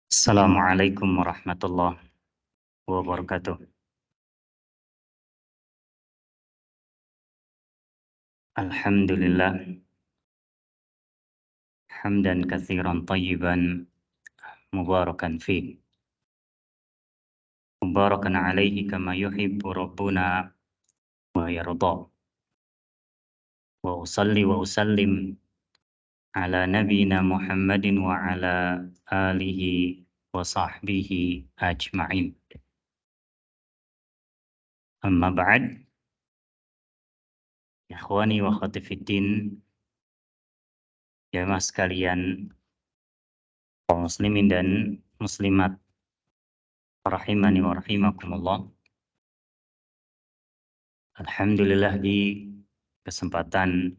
Assalamualaikum warahmatullahi wabarakatuh. Alhamdulillah, hamdan katsiran tayyiban mubarakan fi. Mubarakan alaihi kama yuhibbu rabbuna wa yarda. Wa usalli wa usallim ala nabiyyina Muhammadin wa ala alihi wa sahbihi ajma'in. Amma ba'd, ikhwani wa akhwati fiddin, jamaah sekalian, kaum muslimin dan muslimat rahimani wa rahimakumullah. Alhamdulillah di kesempatan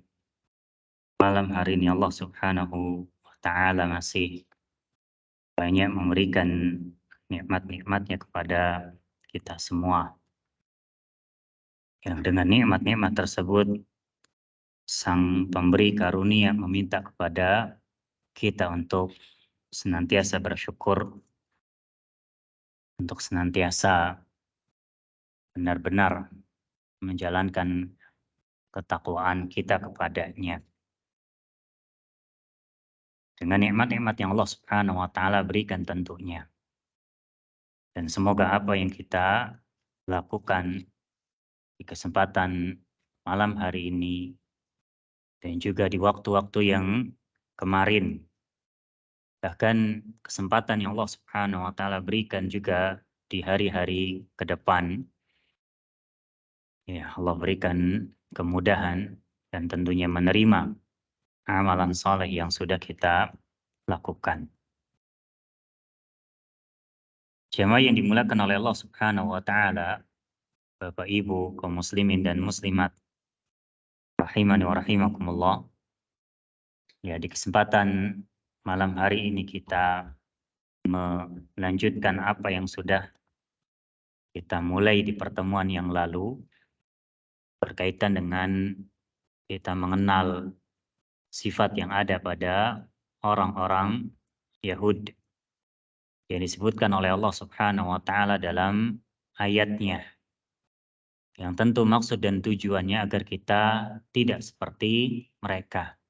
malam hari ini Allah Subhanahu wa Ta'ala masih banyak memberikan nikmat-nikmatnya kepada kita semua. Yang dengan nikmat-nikmat tersebut Sang Pemberi Karunia meminta kepada kita untuk senantiasa bersyukur, untuk senantiasa benar-benar menjalankan ketakwaan kita kepadanya. Dengan nikmat-nikmat yang Allah Subhanahu wa Ta'ala berikan tentunya. Dan semoga apa yang kita lakukan di kesempatan malam hari ini dan juga di waktu-waktu yang kemarin, bahkan kesempatan yang Allah Subhanahu wa Ta'ala berikan juga di hari-hari ke depan, ya Allah berikan kemudahan dan tentunya menerima amalan saleh yang sudah kita lakukan. Jemaah yang dimuliakan oleh Allah Subhanahu wa Ta'ala, Bapak Ibu kaum muslimin dan muslimat rahimani wa rahimakumullah. Ya, di kesempatan malam hari ini kita melanjutkan apa yang sudah kita mulai di pertemuan yang lalu berkaitan dengan kita mengenal sifat yang ada pada orang-orang Yahud yang disebutkan oleh Allah Subhanahu wa Ta'ala dalam ayatnya, yang tentu maksud dan tujuannya agar kita tidak seperti mereka.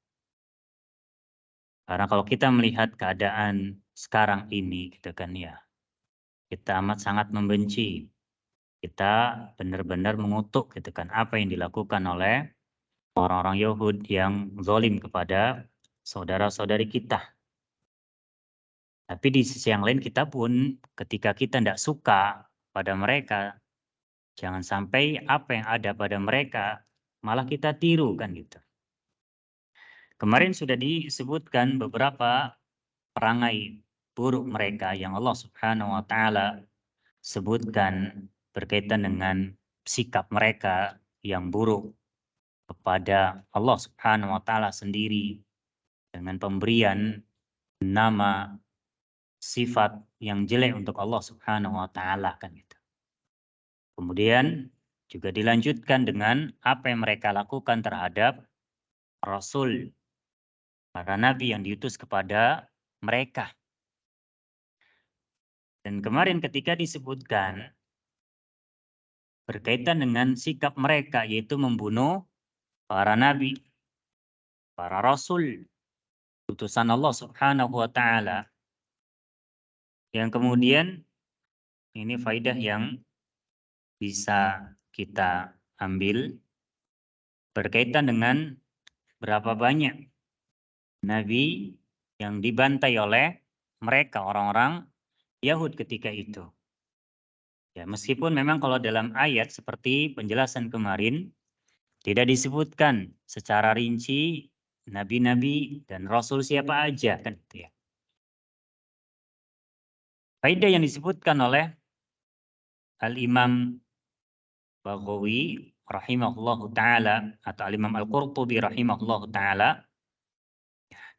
Karena kalau kita melihat keadaan sekarang ini gitu kan ya, kita amat sangat membenci. Kita benar-benar mengutuk gitu kan apa yang dilakukan oleh orang-orang Yahud yang zalim kepada saudara-saudari kita. Tapi di sisi yang lain kita pun ketika kita tidak suka pada mereka, jangan sampai apa yang ada pada mereka malah kita tiru kan gitu. Kemarin sudah disebutkan beberapa perangai buruk mereka yang Allah Subhanahu wa Ta'ala sebutkan berkaitan dengan sikap mereka yang buruk kepada Allah Subhanahu wa Ta'ala sendiri dengan pemberian nama sifat yang jelek untuk Allah Subhanahu wa Ta'ala kan gitu. Kemudian juga dilanjutkan dengan apa yang mereka lakukan terhadap Rasul, para nabi yang diutus kepada mereka. Dan kemarin ketika disebutkan berkaitan dengan sikap mereka yaitu membunuh para nabi, para rasul, utusan Allah Subhanahu wa Ta'ala, yang kemudian ini faidah yang bisa kita ambil berkaitan dengan berapa banyak nabi yang dibantai oleh mereka orang-orang Yahud ketika itu. Ya, meskipun memang kalau dalam ayat seperti penjelasan kemarin tidak disebutkan secara rinci nabi-nabi dan rasul siapa aja kan gitu ya. Faidah yang disebutkan oleh Al-Imam Baghawi rahimahullahu taala atau Al-Imam Al-Qurtubi rahimahullahu taala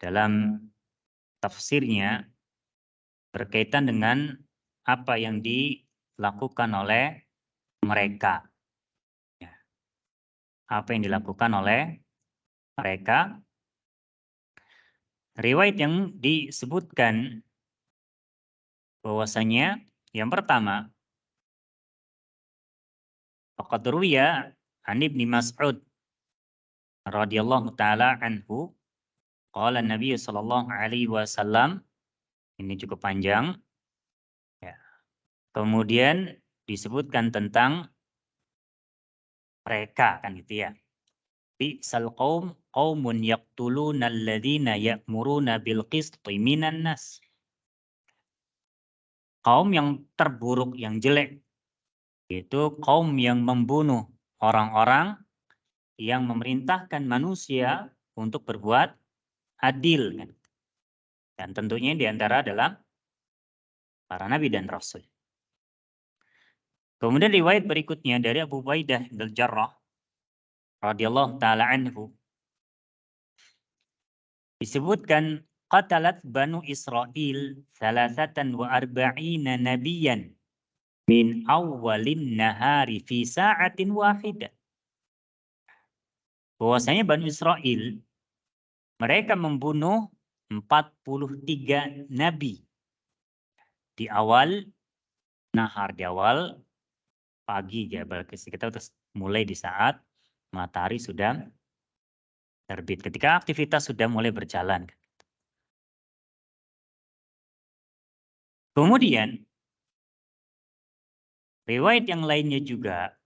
dalam tafsirnya berkaitan dengan apa yang dilakukan oleh mereka. Ya, apa yang dilakukan oleh mereka. Riwayat yang disebutkan bahwasanya yang pertama, faqad ruwiya an Ibnu Mas'ud radhiyallahu taala anhu, qala Nabi sallallahu alaihi wasallam, ini cukup panjang ya. Kemudian disebutkan tentang mereka kan gitu ya. Bi'sal qaum qaumun yaqtuluna alladziina ya'muruna bil qisti minan nas. Kaum yang terburuk, yang jelek, yaitu kaum yang membunuh orang-orang yang memerintahkan manusia untuk berbuat adil. Kan? Dan tentunya di antara adalah para nabi dan rasul. Kemudian riwayat berikutnya dari Abu Ubaidah bin Jarrah radhiyallahu taala anhu disebutkan qatalat Banu Israil salasatan wa arba'ina nabiyan min awwalin nahari fi sa'atin wahidah. Bahwasanya Banu Israil mereka membunuh 43 nabi di awal nahar, di awal pagi ya, kita terus mulai di saat matahari sudah terbit, ketika aktivitas sudah mulai berjalan. Kemudian riwayat yang lainnya juga,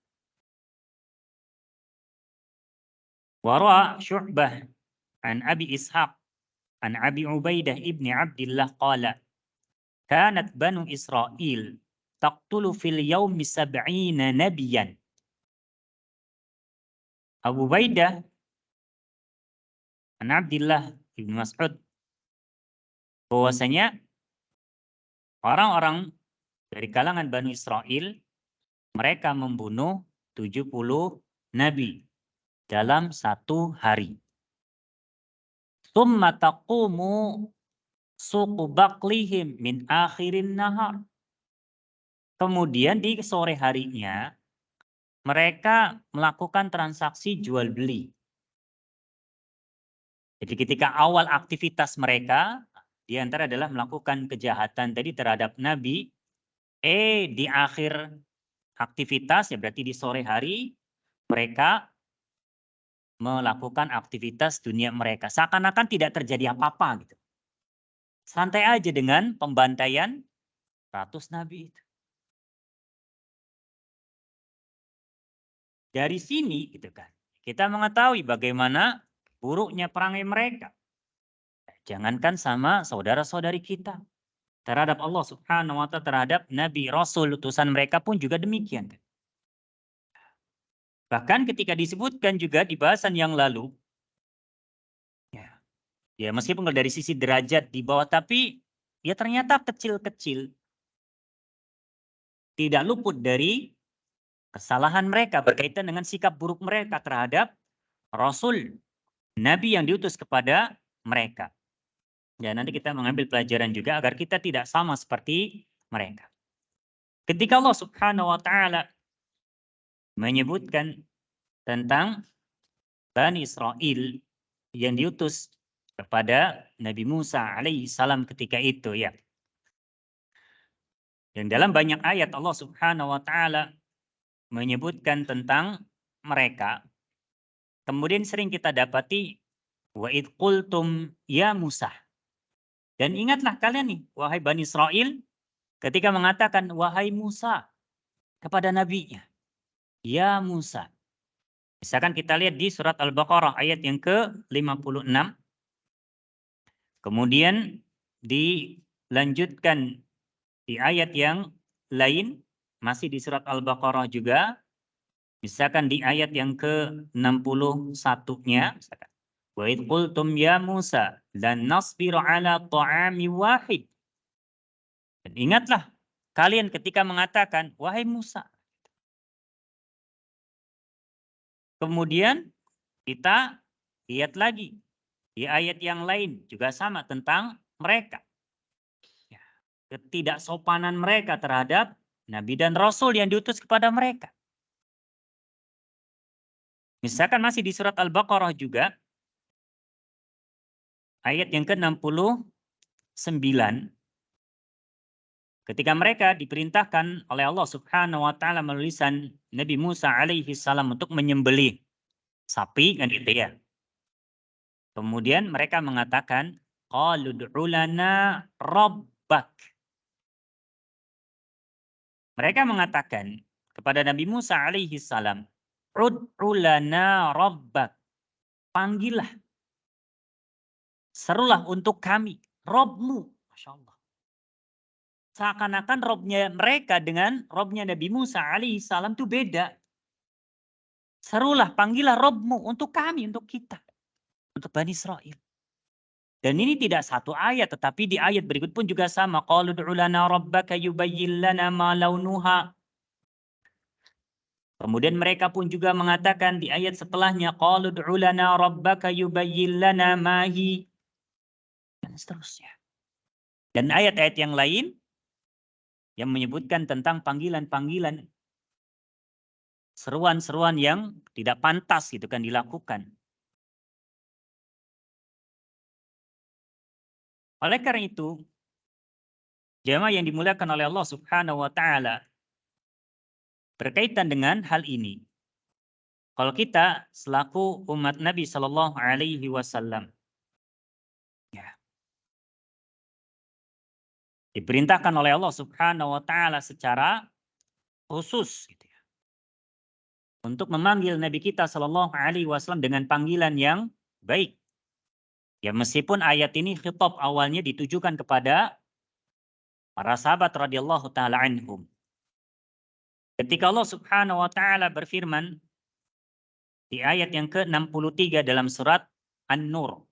wara Syu'bah an Abi Ishaq an Abi Ubaidah ibni Abdillah qala kanat Banu Israil taqtulu fil yaumi sab'ina nabiyan. Abu Ubaidah an Abdillah ibn Mas'ud bahwasanya orang-orang dari kalangan Banu Israil mereka membunuh 70 nabi dalam satu hari. Tsumma taqumu suqu baqlihim min akhirin nahar. Kemudian di sore harinya mereka melakukan transaksi jual beli. Jadi ketika awal aktivitas mereka di antara adalah melakukan kejahatan tadi terhadap nabi, di akhir aktivitas ya berarti di sore hari mereka melakukan aktivitas dunia mereka seakan-akan tidak terjadi apa-apa gitu. Santai aja dengan pembantaian 100 nabi itu. Dari sini gitu kan, kita mengetahui bagaimana buruknya perangai mereka. Jangankan sama saudara-saudari kita. Terhadap Allah Subhanahu wa ta'ala, terhadap Nabi, Rasul, utusan mereka pun juga demikian. Bahkan ketika disebutkan juga di bahasan yang lalu, ya meskipun dari sisi derajat di bawah, tapi ya ternyata kecil-kecil. Tidak luput dari kesalahan mereka berkaitan dengan sikap buruk mereka terhadap Rasul, Nabi yang diutus kepada mereka. Ya, nanti kita mengambil pelajaran juga agar kita tidak sama seperti mereka. Ketika Allah Subhanahu wa ta'ala menyebutkan tentang Bani Israel yang diutus kepada Nabi Musa alaihi salam ketika itu ya. Dan dalam banyak ayat Allah Subhanahu wa ta'ala menyebutkan tentang mereka. Kemudian sering kita dapati wa id qultum ya Musa. Dan ingatlah kalian nih, wahai Bani Israel, ketika mengatakan wahai Musa kepada nabinya. Ya Musa. Misalkan kita lihat di surat Al-Baqarah ayat yang ke-56. Kemudian dilanjutkan di ayat yang lain, masih di surat Al-Baqarah juga. Misalkan di ayat yang ke-61-nya. Wa idh qultum ya Musa lan nasbiru ala ta'ami wahid. Dan ingatlah kalian ketika mengatakan wahai Musa. Kemudian kita lihat lagi di ayat yang lain juga sama tentang mereka. Ketidaksopanan mereka terhadap Nabi dan Rasul yang diutus kepada mereka. Misalkan masih di surat Al-Baqarah juga, ayat yang ke-69, Ketika mereka diperintahkan oleh Allah Subhanahu wa taala melalui lisan Nabi Musa alaihi salam untuk menyembelih sapi kan gitu ya. Kemudian mereka mengatakan, qalu ud'u lana rabbak. Mereka mengatakan kepada Nabi Musa alaihi salam, ud'u lana rabbak. Panggillah, serulah untuk kami Robmu. Masya Allah. Seakan-akan Robnya mereka dengan Robnya Nabi Musa alaihi salam itu beda. Serulah, panggillah Robmu untuk kami, untuk kita. Untuk Bani Israel. Dan ini tidak satu ayat, tetapi di ayat berikut pun juga sama. Qalu ud'u lana rabbaka yubayyin lana ma launuha. Kemudian mereka pun juga mengatakan di ayat setelahnya. Qalu ud'u lana rabbaka yubayyin lana ma hi. Dan seterusnya. Dan ayat-ayat yang lain yang menyebutkan tentang panggilan-panggilan, seruan-seruan yang tidak pantas gitu kan dilakukan. Oleh karena itu, jemaah yang dimuliakan oleh Allah Subhanahu wa taala, berkaitan dengan hal ini, kalau kita selaku umat Nabi Shallallahu alaihi wasallam ya, diperintahkan oleh Allah Subhanahu wa taala secara khusus gitu ya, untuk memanggil Nabi kita Shallallahu alaihi wasallam dengan panggilan yang baik. Ya meskipun ayat ini khitab awalnya ditujukan kepada para sahabat radhiyallahu taala anhum. Ketika Allah Subhanahu wa taala berfirman di ayat yang ke-63 dalam surat An-Nur.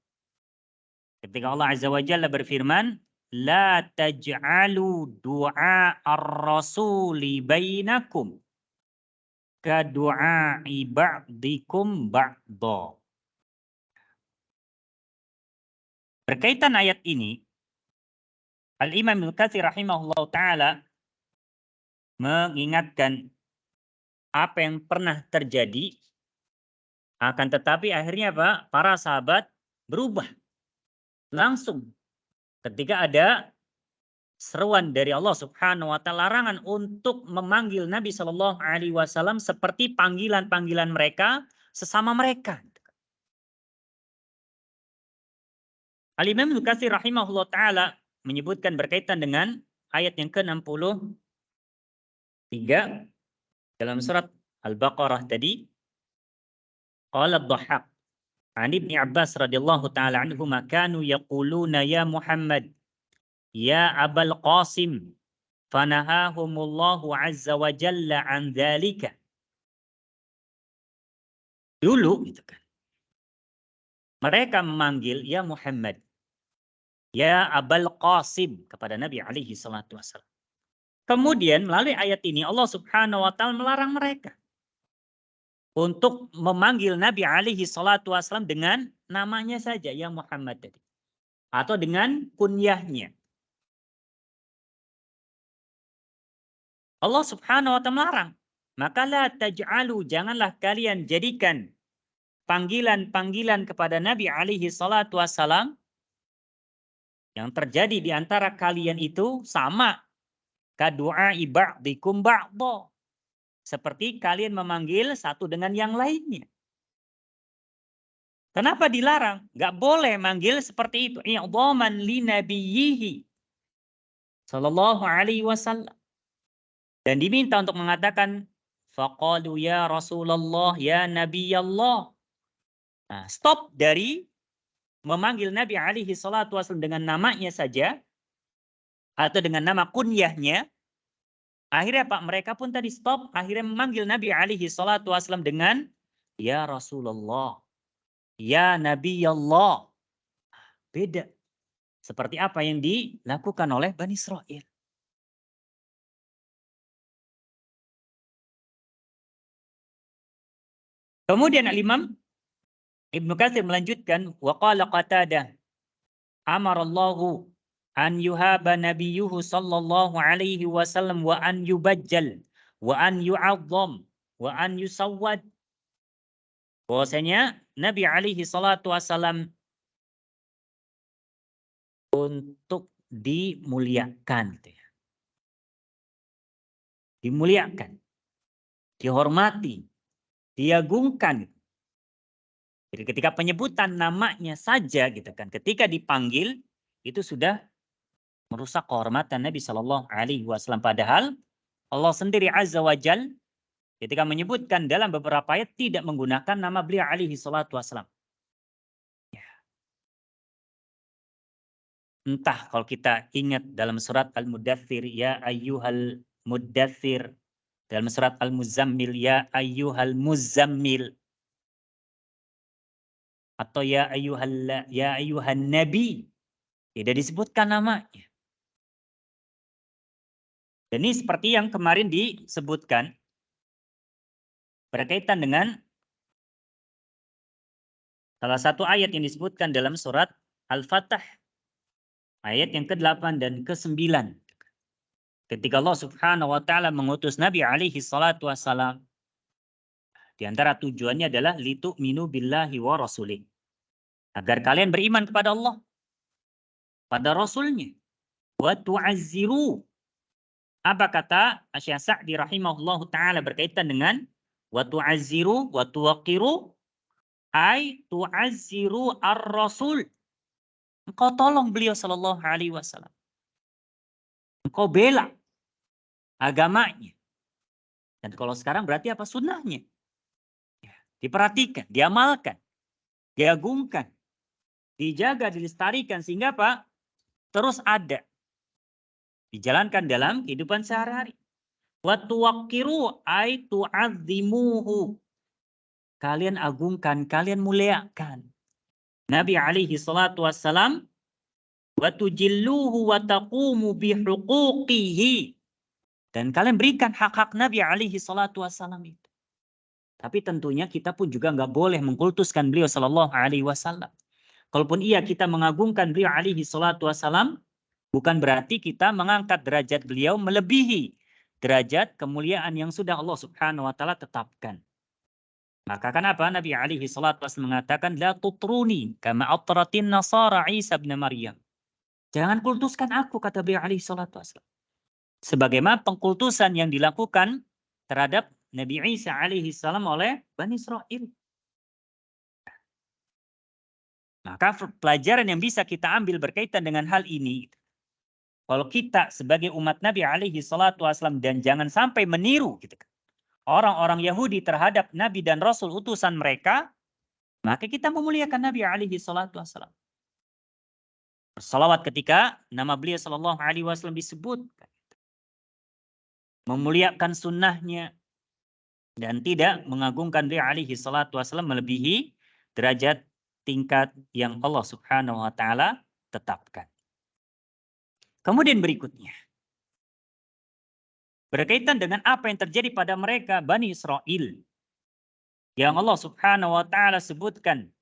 Ketika Allah Azza wa Jalla berfirman, "La taj'alu du'a ar-rasuli bainakum ka du'a'i ba'dikum ba'dha." Berkaitan ayat ini, Al-Imam Ibnu Katsir rahimahullahu taala mengingatkan apa yang pernah terjadi, akan tetapi akhirnya apa? Para sahabat berubah langsung ketika ada seruan dari Allah Subhanahu wa taala, larangan untuk memanggil Nabi Shallallahu alaihi wasallam seperti panggilan-panggilan mereka sesama mereka. Al-Imam Ibnu Katsir rahimahullah taala menyebutkan berkaitan dengan ayat yang ke-63 dalam surat Al-Baqarah tadi, qala ad-Dhahhak an Ibnu Abbas radhiyallahu taala anhuma kanu yaquluna ya Muhammad ya Abul Qasim fanahahumullahu azza wa jalla an dzalika. Dulu gitu kan, mereka memanggil ya Muhammad, ya Abul Qasim kepada Nabi alaihi salatu wasallam. Kemudian melalui ayat ini Allah Subhanahu wa taala melarang mereka untuk memanggil Nabi alaihi salatu wasallam dengan namanya saja ya Muhammad tadi, atau dengan kunyahnya. Allah Subhanahu wa taala melarang. Maka la taj'alu, janganlah kalian jadikan panggilan-panggilan kepada Nabi alaihi salatu wasallam yang terjadi di antara kalian itu sama kadu'ai ba'dikum ba'dha. Seperti kalian memanggil satu dengan yang lainnya. Kenapa dilarang? Gak boleh manggil seperti itu. I'dhaman li nabiyyihi sallallahu alaihi wasallam. Dan diminta untuk mengatakan faqalu ya Rasulullah ya Nabiyallah. Nah, stop dari memanggil Nabi alaihi salatu wasallam dengan namanya saja atau dengan nama kunyahnya. Akhirnya Pak, mereka pun tadi stop, akhirnya memanggil Nabi alaihi salatu wasallam dengan ya Rasulullah, ya Nabi Allah. Beda. Seperti apa yang dilakukan oleh Bani Israel. Kemudian Al-Imam Ibnu Katsir melanjutkan, wa qala Qatadah, amarallahu an yuhaba nabiyyuhu sallallahu alaihi wasallam wa an yubajjal wa an yu'azzam wa an yusawwad. Bahwasanya Nabi alaihi salatu wasallam untuk dimuliakan gitu ya. dimuliakan, dihormati, diagungkan. Jadi ketika penyebutan namanya saja gitu kan, ketika dipanggil itu sudah merusak kehormatan Nabi Shallallahu Alaihi Wasallam. Padahal Allah sendiri Azza wa Jal ketika menyebutkan dalam beberapa ayat tidak menggunakan nama beliau alaihi salatu wasallam. Entah kalau kita ingat dalam surat Al-Mudaththir, ya ayyuhal mudaththir. Dalam surat Al-Muzammil, ya ayyuhal muzammil. Atau ya ayyuhan nabi. Tidak disebutkan namanya. Dan ini seperti yang kemarin disebutkan berkaitan dengan salah satu ayat yang disebutkan dalam surat Al-Fatah. Ayat yang ke-8 dan ke-9. Ketika Allah Subhanahu wa taala mengutus Nabi alaihi salatu wassalam, di antara tujuannya adalah litu'minu billahi wa rasulih. Agar kalian beriman kepada Allah, pada Rasulnya. Wa tu'azziru. Apa kata Asy-Syaikh Sa'di rahimahullahu taala berkaitan dengan wa tu'azziru wa tuwaqqiru, ay tu'azziru ar-rasul. Engkau tolong beliau sallallahu alaihi wasallam. Engkau bela agamanya. Dan kalau sekarang berarti apa? Sunnahnya. Diperhatikan, diamalkan, diagungkan, dijaga, dilestarikan. Sehingga apa? Terus ada. Dijalankan dalam kehidupan sehari-hari. Wa tuwaqqiru ay tu'azzimuhu. Kalian agungkan, kalian muliakan Nabi alaihi salatu wassalam. Wa tujilluhu wa taqumu bihuquqihi. Dan kalian berikan hak-hak Nabi alaihi salatu wassalam itu. Tapi tentunya kita pun juga nggak boleh mengkultuskan beliau sallallahu alaihi wasallam. Kalaupun iya kita mengagungkan beliau alaihi salatu wassalam, bukan berarti kita mengangkat derajat beliau melebihi derajat kemuliaan yang sudah Allah Subhanahu wa taala tetapkan. Maka kenapa Nabi alaihi salatu wasallam mengatakan la tutruni kama atratin nasara Isa bin Maryam. Jangan kultuskan aku, kata beliau alaihi salatu wasallam. Sebagaimana pengkultusan yang dilakukan terhadap Nabi Isa alaihi salam oleh Bani Israel. Maka pelajaran yang bisa kita ambil berkaitan dengan hal ini, kalau kita sebagai umat Nabi alaihi salatu wasallam, dan jangan sampai meniru gitu kan, orang-orang Yahudi terhadap Nabi dan Rasul utusan mereka, maka kita memuliakan Nabi alaihi salatu wasallam. Bersalawat ketika nama beliau sallallahu alaihi wasallam disebut. Memuliakan sunnahnya. Dan tidak mengagungkan beliau alaihi salatu wasallam melebihi derajat tingkat yang Allah Subhanahu wa taala tetapkan. Kemudian berikutnya, berkaitan dengan apa yang terjadi pada mereka Bani Israel yang Allah Subhanahu wa taala sebutkan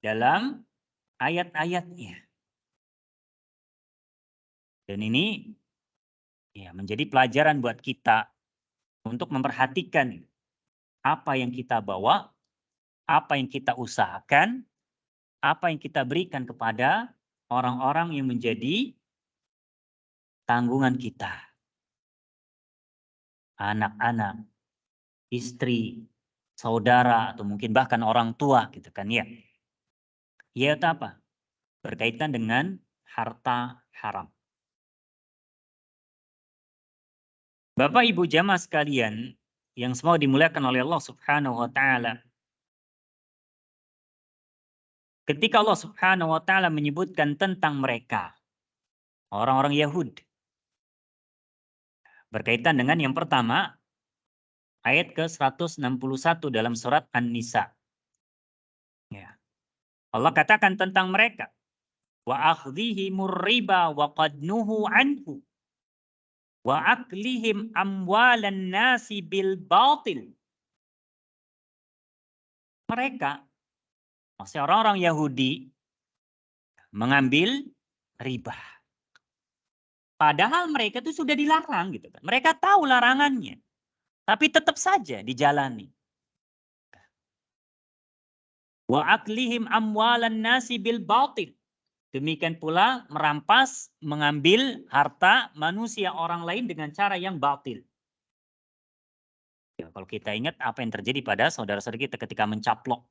dalam ayat-ayatnya. Dan ini ya menjadi pelajaran buat kita untuk memperhatikan apa yang kita bawa, apa yang kita usahakan, apa yang kita berikan kepada orang-orang yang menjadi tanggungan kita. Anak-anak, istri, saudara, atau mungkin bahkan orang tua gitu kan ya. Yaitu apa? Berkaitan dengan harta haram. Bapak Ibu jamaah sekalian yang semua dimuliakan oleh Allah Subhanahu wa taala. Ketika Allah Subhanahu wa taala menyebutkan tentang mereka, orang-orang Yahudi, berkaitan dengan yang pertama, ayat ke-161 dalam surat An-Nisa. Ya. Allah katakan tentang mereka, wa akhdhihimur riba wa qad nuhu anhu wa aklihim amwalan nasi bil batil. Mereka, maksudnya orang-orang Yahudi, mengambil riba. Padahal mereka itu sudah dilarang gitu kan. Mereka tahu larangannya, tapi tetap saja dijalani. Wa aklihim amwalan nasi bil batil. Demikian pula merampas, mengambil harta manusia orang lain dengan cara yang batil. Ya, kalau kita ingat apa yang terjadi pada saudara-saudara kita ketika mencaplok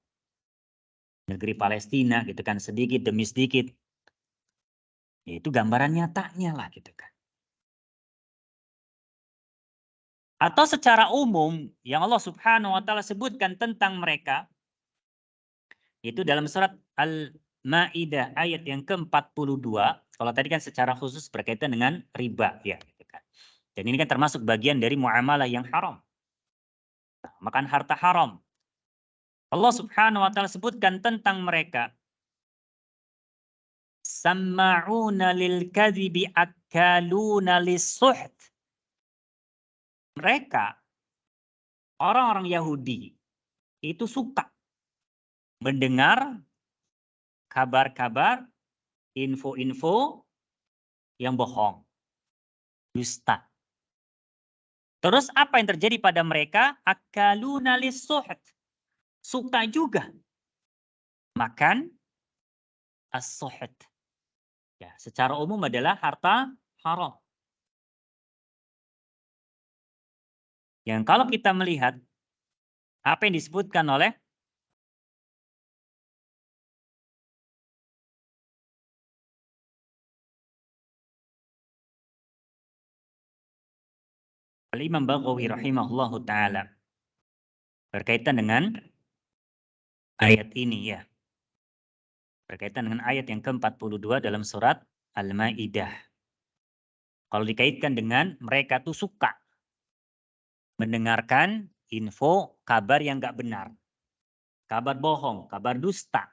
negeri Palestina gitu kan, sedikit demi sedikit. Ya, itu gambaran nyatanya lah gitu kan. Atau secara umum yang Allah Subhanahu wa taala sebutkan tentang mereka itu dalam surat Al-Maidah ayat yang ke-42. Kalau tadi kan secara khusus berkaitan dengan riba ya gitu kan. Dan ini kan termasuk bagian dari muamalah yang haram. Makan harta haram. Allah Subhanahu wa taala sebutkan tentang mereka. Samma'una lil kadhibi akaluna lis-suht. Mereka orang-orang Yahudi itu suka mendengar kabar-kabar, info-info yang bohong, dusta. Terus apa yang terjadi pada mereka? Akaluna lis-suht. Suka juga makan as-suht. Ya, secara umum adalah harta haram. Yang kalau kita melihat apa yang disebutkan oleh Al-Imam Baghawi rahimahullahu taala berkaitan dengan ayat ini ya. Berkaitan dengan ayat yang ke-42 dalam surat Al-Maidah. Kalau dikaitkan dengan mereka tuh suka mendengarkan info kabar yang nggak benar. Kabar bohong, kabar dusta.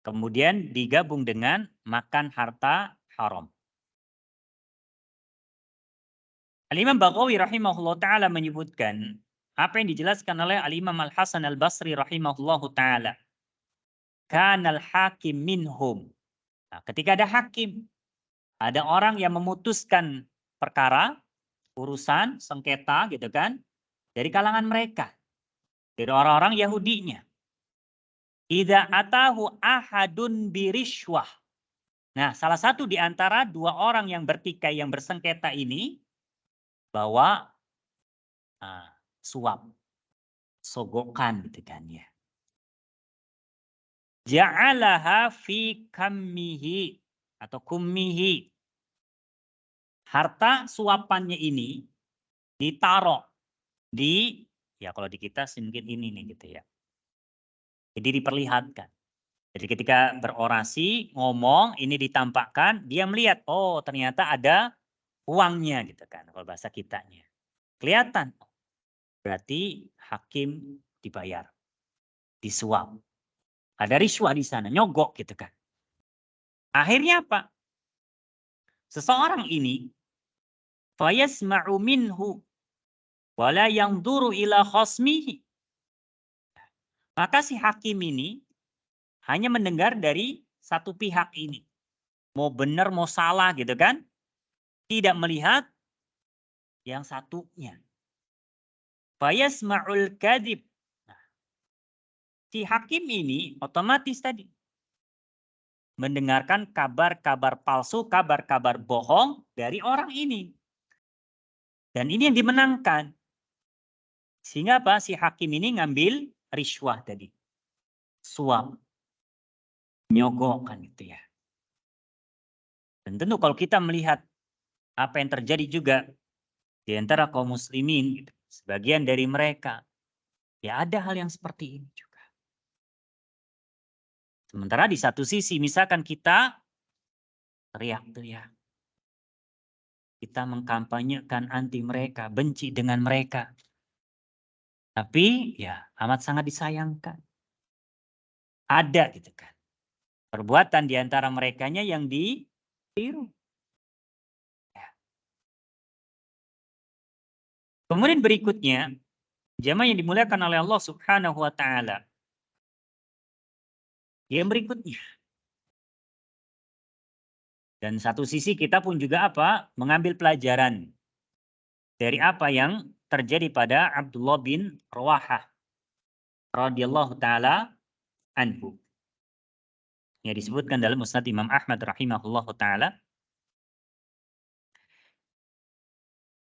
Kemudian digabung dengan makan harta haram. Al-Imam Baghawi rahimahullah ta'ala menyebutkan apa yang dijelaskan oleh Al-Imam Al-Hasan Al-Basri rahimahullah ta'ala. Kanal hakim minhum. Nah, ketika ada hakim, ada orang yang memutuskan perkara, urusan, sengketa gitu kan, dari kalangan mereka. Dari orang-orang Yahudinya. Idza atahu ahadun birishwah. Nah, salah satu di antara dua orang yang bertikai, yang bersengketa ini, bawa suap, sogokan gitu kan ya. Ja'alaha fi kammihi atau kummihi. Harta suapannya ini ditaruh di, ya kalau di kita mungkin ini nih gitu ya. Jadi diperlihatkan. Jadi ketika berorasi, ngomong, ini ditampakkan, dia melihat, oh ternyata ada uangnya gitu kan, kalau bahasa kitanya. Kelihatan, berarti hakim dibayar, disuap. Ada riswah di sana, nyogok gitu kan. Akhirnya apa? Seseorang ini, fayasma'u minhu, wala yanzuru ila khasmihi. Maka si hakim ini hanya mendengar dari satu pihak ini. Mau benar, mau salah gitu kan. Tidak melihat yang satunya. Fayasma'ul kadhib. Nah, si hakim ini otomatis tadi mendengarkan kabar-kabar palsu, kabar-kabar bohong dari orang ini. Dan ini yang dimenangkan. Sehingga apa? Si hakim ini ngambil riswah tadi. Suap. Nyogok kan gitu ya. Dan tentu kalau kita melihat apa yang terjadi juga di antara kaum muslimin, gitu, sebagian dari mereka, ya ada hal yang seperti ini juga. Sementara di satu sisi misalkan kita teriak-teriak. Kita mengkampanyekan anti mereka, benci dengan mereka. Tapi ya amat sangat disayangkan. Ada gitu kan. Perbuatan di antara merekanya yang ditiru. Ya. Kemudian berikutnya, jamaah yang dimuliakan oleh Allah Subhanahu wa taala. Yang berikutnya. Dan satu sisi kita pun juga apa? Mengambil pelajaran dari apa yang terjadi pada Abdullah bin Rawahah radhiyallahu taala anhu. yang disebutkan dalam Musnad Imam Ahmad rahimahullah taala.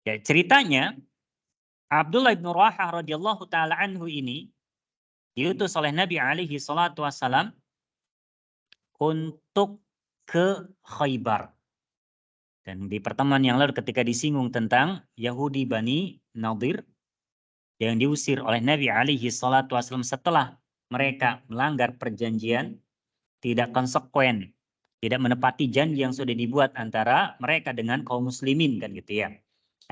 Ya, ceritanya Abdullah bin Rawahah radhiyallahu taala anhu ini diutus oleh Nabi alaihi salatu wassalam untuk ke Khaybar. Dan di pertemuan yang lalu ketika disinggung tentang Yahudi Bani Nadir yang diusir oleh Nabi alaihi salatu wassalam setelah mereka melanggar perjanjian, tidak konsekuen, tidak menepati janji yang sudah dibuat antara mereka dengan kaum muslimin kan gitu ya.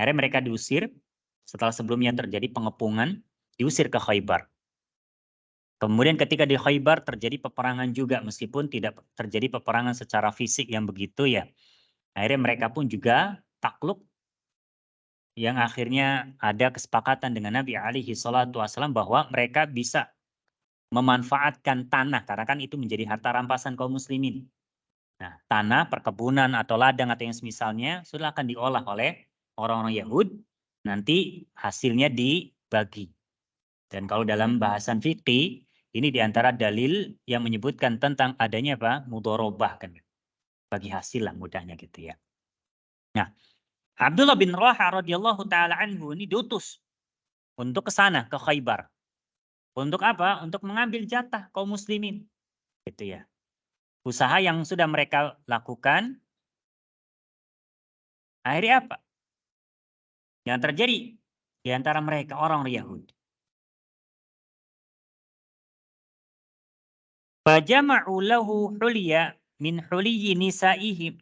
Akhirnya mereka diusir setelah sebelumnya terjadi pengepungan, diusir ke Khaybar. Kemudian ketika di Khaybar terjadi peperangan juga meskipun tidak terjadi peperangan secara fisik yang begitu ya. Akhirnya mereka pun juga takluk yang akhirnya ada kesepakatan dengan Nabi alaihi salatu wasallam bahwa mereka bisa memanfaatkan tanah karena kan itu menjadi harta rampasan kaum muslimin. Nah, tanah, perkebunan atau ladang atau yang semisalnya sudah akan diolah oleh orang-orang Yahud, nanti hasilnya dibagi. Dan kalau dalam bahasan fikih, ini diantara dalil yang menyebutkan tentang adanya apa? Mudharabah kan. Bagi hasil lah mudahnya gitu ya. Nah, Abdullah bin Rawahah radhiyallahu taala anhu ini diutus untuk ke sana, ke Khaybar. Untuk apa? Untuk mengambil jatah kaum muslimin. Gitu ya. Usaha yang sudah mereka lakukan, akhirnya apa? Yang terjadi di antara mereka orang Yahudi. Fajama'u lahu hulya min huliyyi nisa'ihim.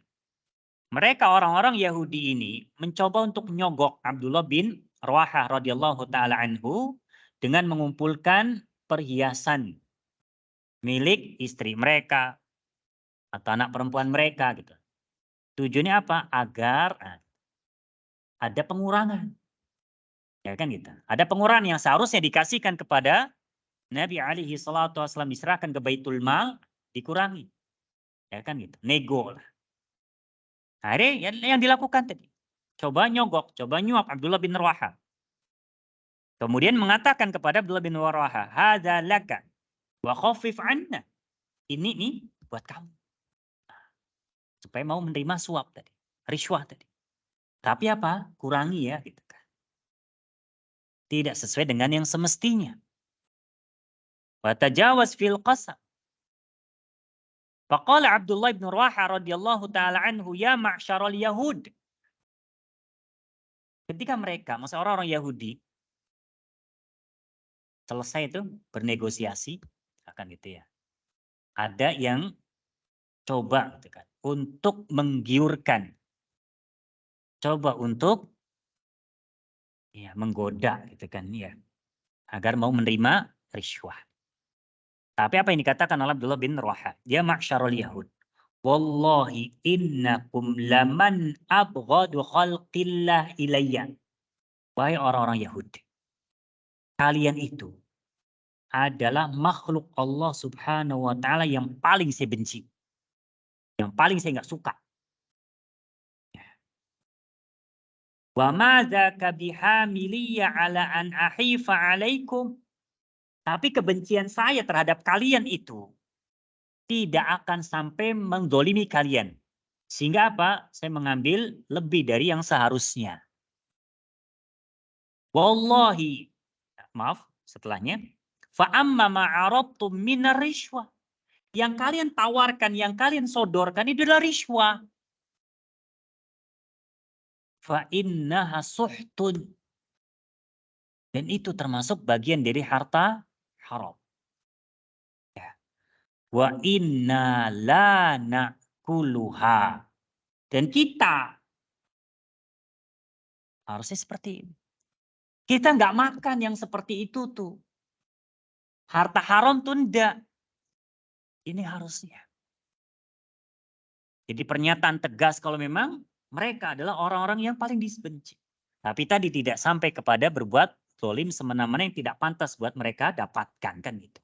Mereka orang-orang Yahudi ini mencoba untuk nyogok Abdullah bin Rawahah radhiyallahu taala anhu dengan mengumpulkan perhiasan milik istri mereka atau anak perempuan mereka gitu. Tujuannya apa? Agar ada pengurangan. Ya kan gitu. Ada pengurangan yang seharusnya dikasihkan kepada Nabi alaihi salatu wasallam diserahkan ke Baitul Mal dikurangi. Ya kan gitu. Nego lah. Akhirnya yang dilakukan tadi. Coba nyogok, coba nyuap Abdullah bin Rawahah. Kemudian mengatakan kepada Abdullah bin Rawahah, "Hadza laka wa khaffif 'anna." Ini nih buat kamu. Supaya mau menerima suap tadi, riswah tadi. Tapi apa? Kurangi ya gitu kan. Tidak sesuai dengan yang semestinya. Wa tajawaz fil qasam. Faqala Abdullah bin Rawahah radhiyallahu taala anhu, "Ya ma'syaral Yahud." Ketika mereka, maksudnya orang-orang Yahudi, selesai itu bernegosiasi, akan gitu ya. Ada yang coba gitu kan, untuk menggiurkan. Coba untuk ya, menggoda gitu kan ya. Agar mau menerima riswah. Tapi apa yang dikatakan oleh Abdullah bin Rawahah? Ya ma'syarul Yahud. Wallahi innakum laman abghadu khalqillah ilayya. Wahai orang-orang Yahudi. Kalian itu adalah makhluk Allah subhanahu wa ta'ala yang paling saya benci. Yang paling saya nggak suka. Wa madzaka bihamiliyya ala an ahifa alaikum. Tapi kebencian saya terhadap kalian itu tidak akan sampai mendolimi kalian. Sehingga apa? Saya mengambil lebih dari yang seharusnya. Wallahi. Maaf, setelahnya. Fa'amma ma'arabtum minar rishwah. Yang kalian tawarkan, yang kalian sodorkan itu adalah rishwah. Fa'innaha suhtun. Dan itu termasuk bagian dari harta haram. Ya. Wa inna la na'kuluha. Dan kita harusnya seperti ini. Kita nggak makan yang seperti itu tuh. Harta haram tuh enggak. Ini harusnya. Jadi pernyataan tegas kalau memang mereka adalah orang-orang yang paling dibenci. Tapi tadi tidak sampai kepada berbuat zalim semena-mena yang tidak pantas buat mereka dapatkan kan gitu.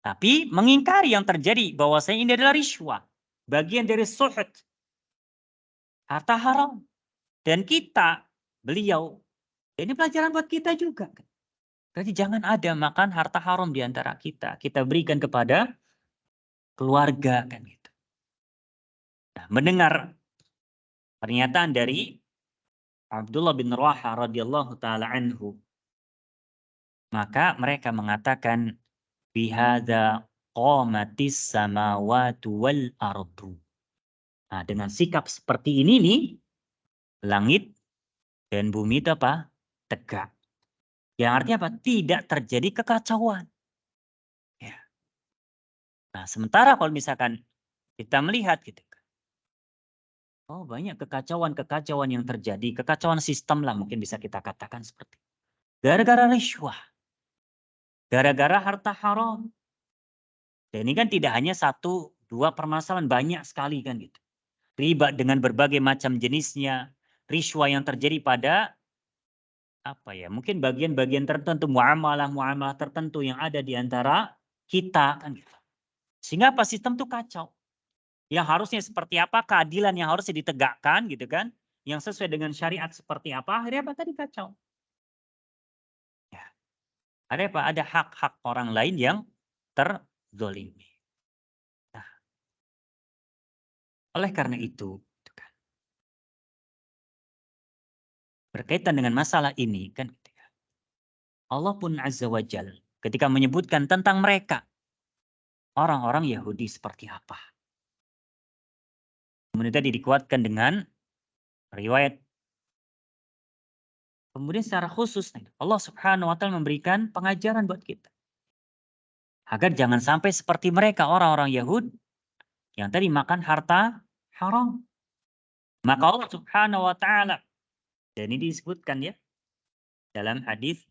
Tapi mengingkari yang terjadi bahwasanya ini adalah riswah, bagian dari suhud, harta haram. Dan kita, beliau, ini pelajaran buat kita juga. Berarti jangan ada makan harta haram di antara kita. Kita berikan kepada keluarga kan gitu. Nah, mendengar pernyataan dari Abdullah bin Rawaha radhiyallahu taala anhu, maka mereka mengatakan bihadza qamatis samawati wal ardu. Nah, dengan sikap seperti ini nih, langit dan bumi itu apa? Tegak. Yang artinya apa? Tidak terjadi kekacauan. Ya. Nah, sementara kalau misalkan kita melihat gitu, oh banyak kekacauan-kekacauan yang terjadi, kekacauan sistem lah mungkin bisa kita katakan seperti itu. Gara-gara riswah, gara-gara harta haram. Dan ini kan tidak hanya satu, dua permasalahan, banyak sekali kan gitu. Riba dengan berbagai macam jenisnya, riswah yang terjadi pada apa ya, mungkin bagian-bagian tertentu, muamalah-muamalah tertentu yang ada di antara kita kan gitu. Sehingga apa? Sistem tuh kacau. Yang harusnya seperti apa, keadilan yang harusnya ditegakkan gitu kan, yang sesuai dengan syariat seperti apa, akhirnya apa tadi kacau. Ya. Ada apa? Ada hak-hak orang lain yang terzolimi. Nah, oleh karena itu, gitu kan, berkaitan dengan masalah ini kan, gitu ya, Allah pun Azza wa Jal ketika menyebutkan tentang mereka, orang-orang Yahudi seperti apa. Kemudian tadi dikuatkan dengan riwayat. Kemudian secara khusus Allah Subhanahu wa taala memberikan pengajaran buat kita. Agar jangan sampai seperti mereka orang-orang Yahud yang tadi makan harta haram. Maka Allah Subhanahu wa taala, dan ini disebutkan ya dalam hadis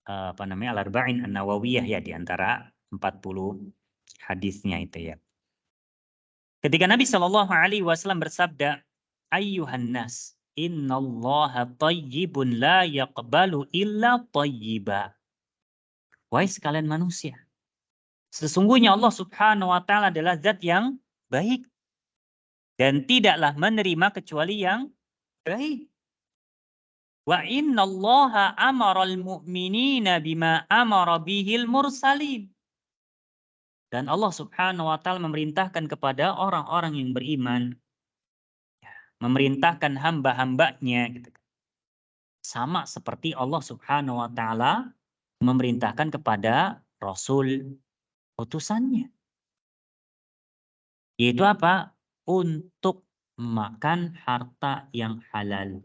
apa namanya Al-Arba'in An-Nawawiyah ya, di antara 40 hadisnya itu ya. Ketika Nabi Shallallahu alaihi wasallam bersabda, "Ayyuhan nas, innallaha thayyibun la yaqbalu illa thayyiba." Wahai sekalian manusia, sesungguhnya Allah Subhanahu wa taala adalah zat yang baik dan tidaklah menerima kecuali yang baik. Wa innallaha amaral mu'minina bima amara bihil mursalin. Dan Allah Subhanahu wa taala memerintahkan kepada orang-orang yang beriman, memerintahkan hamba-hambanya gitu, sama seperti Allah Subhanahu wa taala memerintahkan kepada rasul utusannya. Yaitu apa? Untuk makan harta yang halal.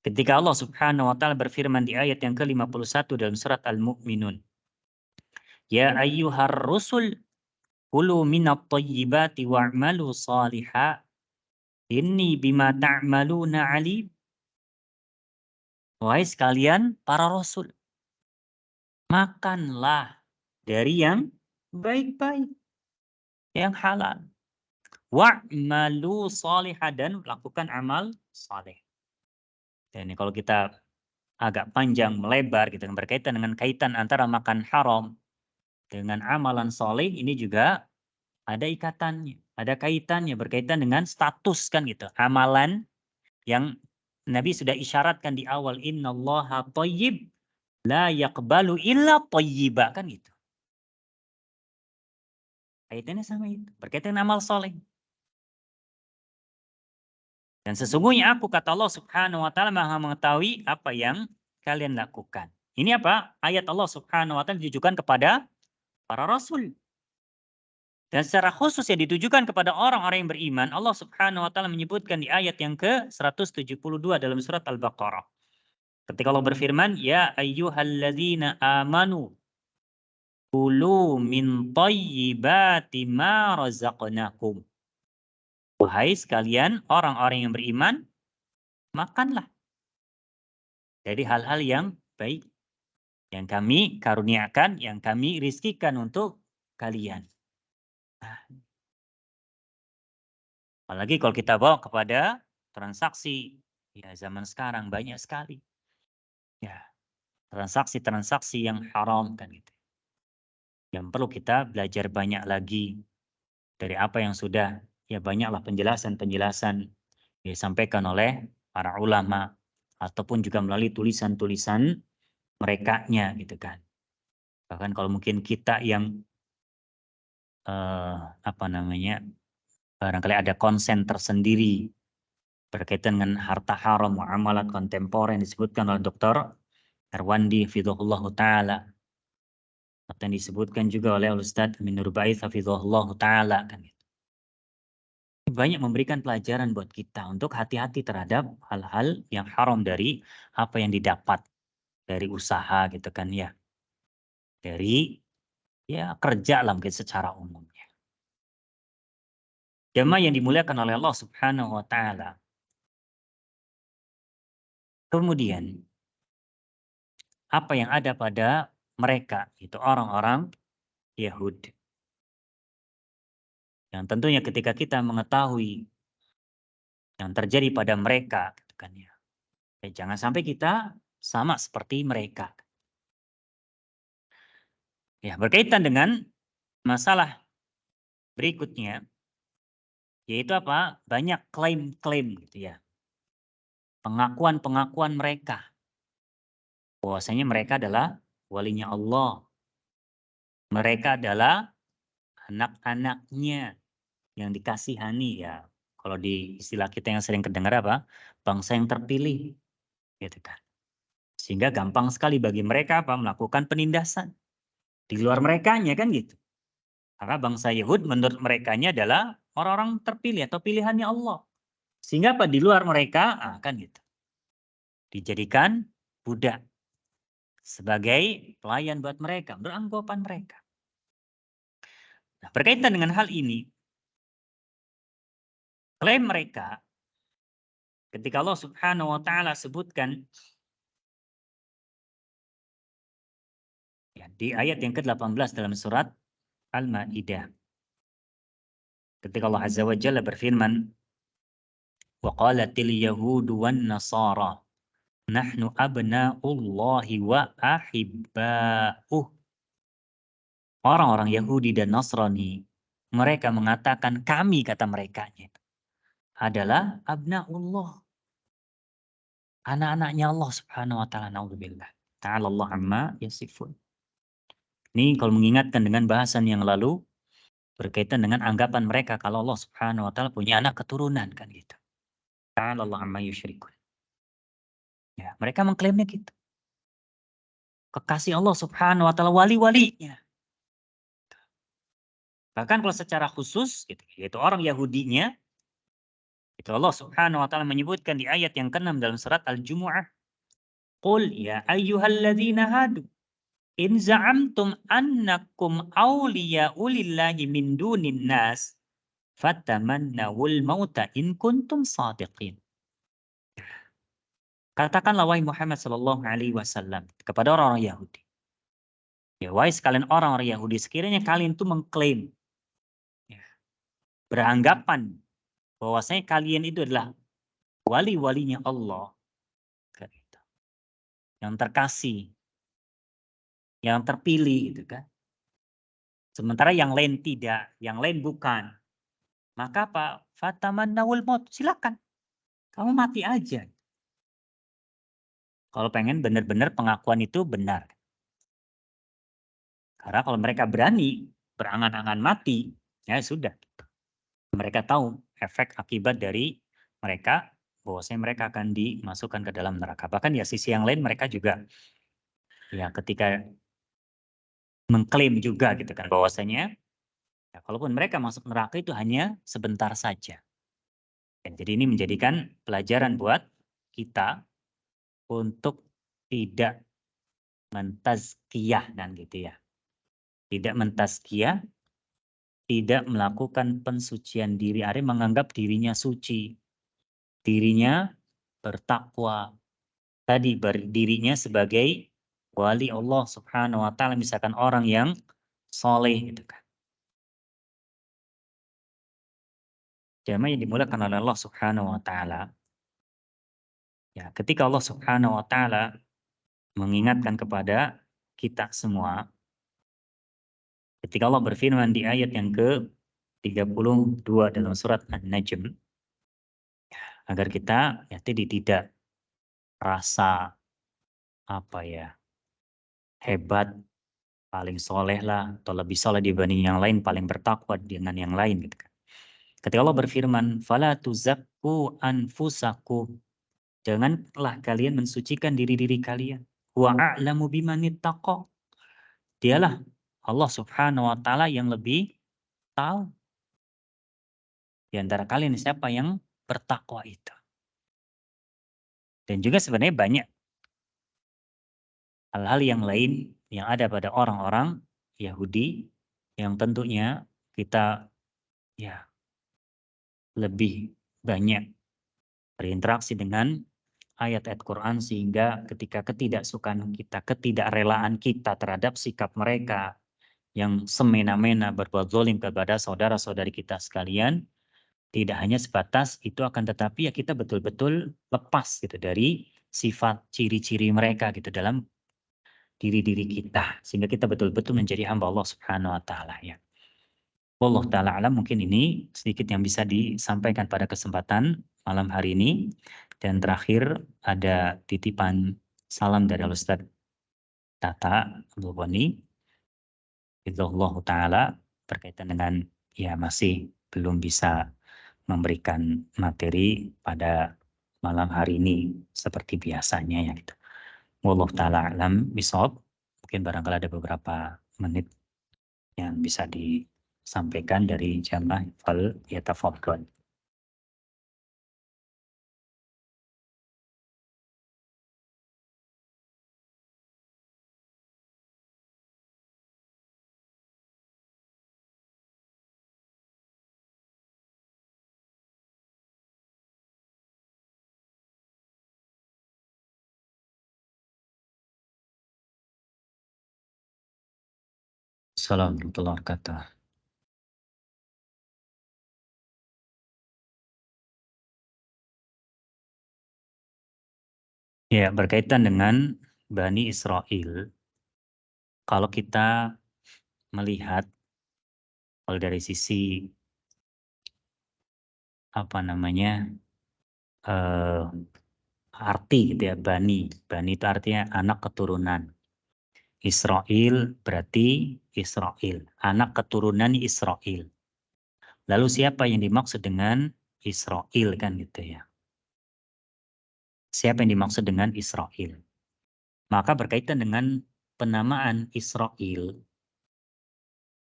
Ketika Allah Subhanahu wa taala berfirman di ayat yang ke-51 dalam surat Al-Mu'minun, "Ya ayyuhar rusul, kulu minat thayyibati wa'malu shalihan, inni bima ta'maluna alim." Wahai sekalian para rasul, makanlah dari yang baik-baik, yang halal. Wa'malu shalihan, dan lakukan amal saleh. Dan ini kalau kita agak panjang melebar gitu berkaitan dengan kaitan antara makan haram dengan amalan soleh, ini juga ada ikatannya, ada kaitannya berkaitan dengan status kan gitu. Amalan yang Nabi sudah isyaratkan di awal, innallaha thayyib la yaqbalu illa thayyiba kan gitu. Kaitannya sama itu, berkaitan dengan amal soleh. Dan sesungguhnya aku, kata Allah Subhanahu wa taala, Maha mengetahui apa yang kalian lakukan. Ini apa? Ayat Allah Subhanahu wa taala ditujukan kepada para rasul. Dan secara khusus yang ditujukan kepada orang-orang yang beriman, Allah Subhanahu wa taala menyebutkan di ayat yang ke-172 dalam surat Al-Baqarah. Ketika Allah berfirman, "Ya ayyuhalladzina amanu kulu min thayyibati ma razaqnakum." Wahai sekalian orang-orang yang beriman, makanlah dari hal-hal yang baik yang kami karuniakan, yang kami rizkikan untuk kalian. Nah, apalagi kalau kita bawa kepada transaksi, ya zaman sekarang banyak sekali. Ya, transaksi-transaksi yang haram kan gitu. Yang perlu kita belajar banyak lagi dari apa yang sudah, ya banyaklah penjelasan-penjelasan disampaikan oleh para ulama ataupun juga melalui tulisan-tulisan merekanya gitu kan. Bahkan kalau mungkin kita yang apa namanya, barangkali ada konsen tersendiri berkaitan dengan harta haram, muamalat kontemporer yang disebutkan oleh Dr. Erwandi Hafizahullah Ta'ala. Atau yang disebutkan juga oleh Ustaz Amin Nurbaiz Hafizahullah Ta'ala. Kan gitu. Banyak memberikan pelajaran buat kita untuk hati-hati terhadap hal-hal yang haram dari apa yang didapat dari usaha gitu kan ya. Dari ya kerja lah mungkin secara umumnya. Jamaah yang dimuliakan oleh Allah Subhanahu wa Ta'ala. Kemudian apa yang ada pada mereka itu orang-orang Yahudi. Yang tentunya ketika kita mengetahui yang terjadi pada mereka, gitu kan ya, jangan sampai kita sama seperti mereka. Ya, berkaitan dengan masalah berikutnya, yaitu apa? Banyak klaim-klaim gitu ya. Pengakuan-pengakuan mereka. Bahwasanya mereka adalah walinya Allah. Mereka adalah anak-anaknya yang dikasihani ya. Kalau di istilah kita yang sering kedengar apa? Bangsa yang terpilih. Gitu kan. Sehingga gampang sekali bagi mereka apa? Melakukan penindasan. Di luar merekanya kan gitu. Karena bangsa Yahud menurut merekanya adalah orang-orang terpilih atau pilihannya Allah. Sehingga apa? Di luar mereka, kan gitu. Dijadikan budak. Sebagai pelayan buat mereka. Beranggopan mereka. Nah, berkaitan dengan hal ini. Klaim mereka. Ketika Allah Subhanahu wa Ta'ala sebutkan. Ya, di ayat yang ke-18 dalam surat Al-Ma'idah. Ketika Allah Azza wa Jalla berfirman. وَقَالَتِ الْيَهُودُ وَالنَّصَارَى نَحْنُ أَبْنَاءُ اللَّهِ وَأَحِبَّاؤُهُ. Orang-orang Yahudi dan Nasrani, mereka mengatakan kami, kata mereka, adalah abna'ullah. Anak-anaknya Allah Subhanahu wa Ta'ala. Na'udzubillah. Ta'ala Allah amma yasifun. Ini kalau mengingatkan dengan bahasan yang lalu, berkaitan dengan anggapan mereka kalau Allah Subhanahu wa Ta'ala punya anak keturunan kan gitu. Ta'ala Allah amma yusyrikun. Ya, mereka mengklaimnya gitu. Kekasih Allah Subhanahu wa Ta'ala, wali-walinya. Bahkan kalau secara khusus, gitu, yaitu orang Yahudinya, itu Allah Subhanahu wa Ta'ala menyebutkan di ayat yang ke-6 dalam surat Al-Jumu'ah. Qul ya ayyuhalladzina hadu in za'amtum annakum awliya'u lillahi min dunin nas fatamannawul mauta in kuntum shadiqin. Katakanlah wahai Muhammad sallallahu alaihi wasallam kepada orang-orang Yahudi. Ya, wahai sekalian orang-orang Yahudi, sekiranya kalian itu mengklaim, ya, beranggapan bahwasanya kalian itu adalah wali-walinya Allah, yang terkasih, yang terpilih gitu kan. Sementara yang lain tidak, yang lain bukan. Maka apa? Fatamannawul maut, silakan. Kamu mati aja. Kalau pengen benar-benar pengakuan itu benar. Karena kalau mereka berani berangan-angan mati, ya sudah. Mereka tahu efek akibat dari mereka, bahwasanya mereka akan dimasukkan ke dalam neraka. Bahkan ya sisi yang lain mereka juga ya ketika mengklaim juga gitu kan bahwasanya ya, kalaupun mereka masuk neraka itu hanya sebentar saja. Dan jadi ini menjadikan pelajaran buat kita untuk tidak mentazkiyah dan gitu ya. Tidak mentazkiyah, tidak melakukan pensucian diri, artinya menganggap dirinya suci, dirinya bertakwa, tadi berdirinya sebagai wali Allah Subhanahu wa Ta'ala, misalkan orang yang soleh gitu kan. Jamaah yang dimuliakan oleh Allah Subhanahu wa Ta'ala. Ya, ketika Allah Subhanahu wa Ta'ala mengingatkan kepada kita semua, ketika Allah berfirman di ayat yang ke-32 dalam surat An-Najm, agar kita ya tidak rasa apa ya, hebat paling soleh lah, atau lebih soleh dibanding yang lain, paling bertakwa dengan yang lain gitu kan. Ketika Allah berfirman, "Fala tuzakku anfusakum." Janganlah kalian mensucikan diri-diri kalian. Wa a'lamu bimanittaqa. Dialah Allah Subhanahu wa taala yang lebih tahu di antara kalian siapa yang bertakwa itu. Dan juga sebenarnya banyak hal-hal yang lain yang ada pada orang-orang Yahudi yang tentunya kita ya lebih banyak berinteraksi dengan ayat-ayat Quran sehingga ketika ketidaksukaan kita, ketidakrelaan kita terhadap sikap mereka yang semena-mena berbuat zalim kepada saudara-saudari kita sekalian, tidak hanya sebatas itu akan tetapi ya kita betul-betul lepas gitu dari sifat ciri-ciri mereka gitu dalam diri-diri kita sehingga kita betul-betul menjadi hamba Allah Subhanahu wa taala ya. Wallahu taala alam, mungkin ini sedikit yang bisa disampaikan pada kesempatan malam hari ini. Dan terakhir ada titipan salam dari Ustaz Tata Abdul Ghani Hifdzahullah taala berkaitan dengan ya masih belum bisa memberikan materi pada malam hari ini seperti biasanya ya gitu. Wallahu taala alam bisawab. Mungkin barangkali ada beberapa menit yang bisa disampaikan dari jamaah fal yatafadhal. Assalamualaikum warahmatullahi wabarakatuh. Ya, berkaitan dengan Bani Israel, kalau kita melihat kalau dari sisi apa namanya arti gitu ya, Bani. Bani itu artinya anak keturunan. Israel berarti Israel, anak keturunan Israel. Lalu siapa yang dimaksud dengan Israel kan gitu ya? Siapa yang dimaksud dengan Israel? Maka berkaitan dengan penamaan Israel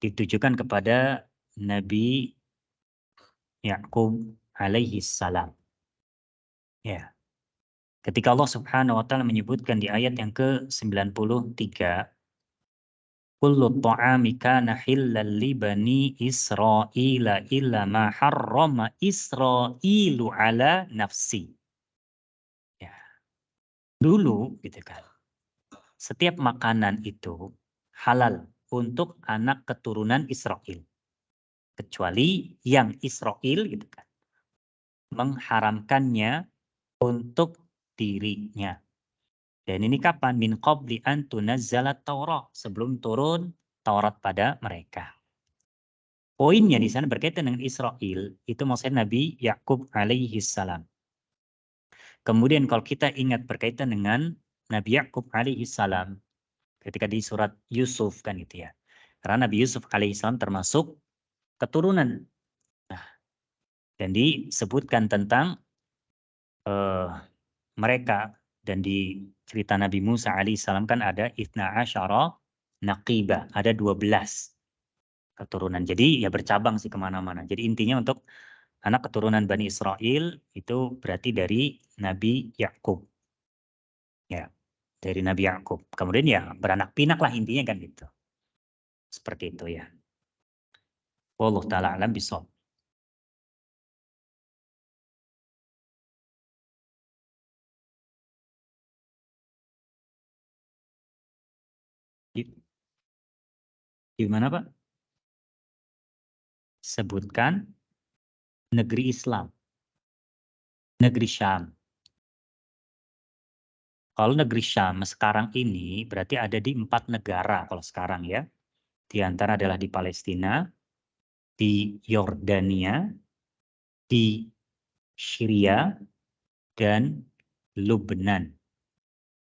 ditujukan kepada Nabi Yakub alaihi salam. Ya. Ketika Allah Subhanahu wa taala menyebutkan di ayat yang ke-93, kullu ta'ami kana hillal li bani Israila illa ma harrama Israilu ala nafsi. Ya. Dulu gitu kan. Setiap makanan itu halal untuk anak keturunan Israel. Kecuali yang Israel gitu kan mengharamkannya untuk dirinya. Dan ini kapan? Min qabli an tunazzalat Taurat, sebelum turun Taurat pada mereka. Poinnya di sana berkaitan dengan Israel, itu maksudnya Nabi Yakub alaihi salam. Kemudian kalau kita ingat berkaitan dengan Nabi Yakub alaihi salam ketika di surat Yusuf kan gitu ya. Karena Nabi Yusuf alaihi salam termasuk keturunan. Nah, dan disebutkan tentang mereka dan di cerita Nabi Musa alaihissalam kan ada ithna asyara naqiba, ada 12 keturunan. Jadi ya bercabang sih kemana-mana. Jadi intinya untuk anak keturunan Bani Israel itu berarti dari Nabi Yakub. Ya, dari Nabi Yakub. Kemudian ya beranak pinak lah intinya kan gitu. Seperti itu ya. Wallahu taala alam bisawab. Gimana Pak? Sebutkan negeri Islam, negeri Syam. Kalau negeri Syam sekarang ini berarti ada di 4 negara kalau sekarang ya. Di antara adalah di Palestina, di Yordania, di Syria, dan Lebanon.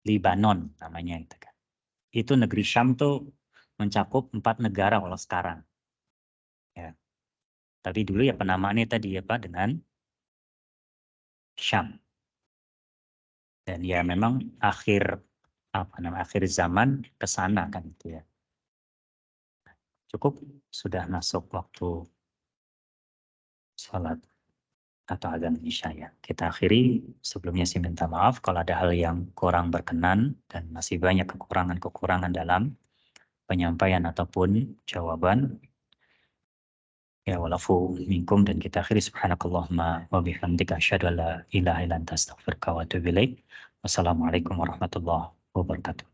Libanon namanya itu kan. Itu negeri Syam tuh mencakup 4 negara kalau sekarang. Ya. Tapi dulu ya penamaannya tadi apa dengan Syam. Dan ya memang akhir zaman ke sana kan itu ya. Cukup sudah masuk waktu sholat atau azan isya ya. Kita akhiri, sebelumnya saya minta maaf kalau ada hal yang kurang berkenan dan masih banyak kekurangan-kekurangan dalam penyampaian ataupun jawaban. Ya walafu minkum, dan kita akhiri subhanakallahumma wa bihamdika asyhadu an la ilaha illa anta astaghfiruka wa atubu ilaik. Wassalamualaikum warahmatullahi wabarakatuh.